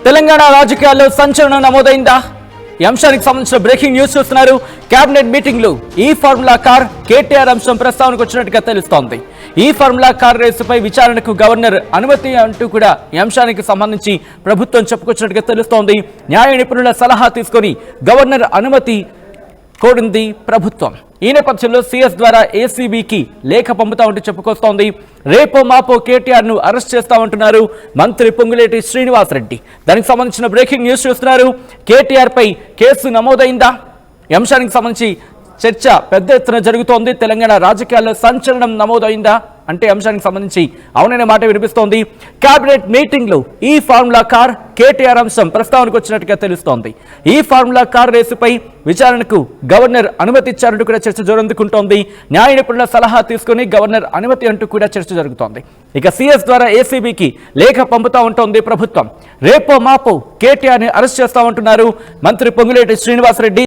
తెలంగాణ రాజకీయాల్లో సంచలనం నమోదైందా? ఈ అంశానికి సంబంధించిన బ్రేకింగ్ న్యూస్ చూస్తున్నారు. కేబినెట్ మీటింగ్ లో ఈ ఫార్ములా కార్ కేటీఆర్ అంశం ప్రస్తావనకు వచ్చినట్టుగా తెలుస్తోంది. ఈ ఫార్ములా కార్ రేసుపై విచారణకు గవర్నర్ అనుమతి అంటూ కూడా ఈ అంశానికి సంబంధించి ప్రభుత్వం చెప్పుకొచ్చినట్టుగా తెలుస్తోంది. న్యాయ నిపుణుల సలహా తీసుకొని గవర్నర్ అనుమతి కోరింది ప్రభుత్వం. ఈ నేపథ్యంలో సీఎస్ ద్వారా ఏసీబీకి లేఖ పంపుతామంటూ చెప్పుకొస్తోంది. రేపో మాపో కేటీఆర్ ను అరెస్ట్ చేస్తామంటున్నారు మంత్రి పొంగులేటి శ్రీనివాసరెడ్డి. దానికి సంబంధించిన బ్రేకింగ్ న్యూస్ చూస్తున్నారు. కేటీఆర్ పై కేసు నమోదైందా? ఈ అంశానికి సంబంధించి చర్చ పెద్ద ఎత్తున జరుగుతోంది. తెలంగాణ రాజకీయాల్లో సంచలనం నమోదైందా అంటే అంశానికి సంబంధించి అవుననే మాట వినిపిస్తోంది. కేబినెట్ మీటింగ్ లో ఈ ఫార్ములా కార్ కేటీఆర్ అంశం ప్రస్తావనకు వచ్చినట్టుగా తెలుస్తోంది. ఈ ఫార్ములా కార్ రేసుపై విచారణకు గవర్నర్ అనుమతి ఇచ్చారంటూ కూడా చర్చ జోరందుకుంటోంది. న్యాయ నిపుణుల సలహా తీసుకుని గవర్నర్ అనుమతి అంటూ కూడా చర్చ జరుగుతోంది. ఇక సీఎస్ ద్వారా ఏసీబీకి లేఖ పంపుతా ఉంటోంది ప్రభుత్వం. రేపో మాపో కేటీఆర్ ని అరెస్ట్ చేస్తామంటున్నారు మంత్రి పొంగులేటి శ్రీనివాసరెడ్డి.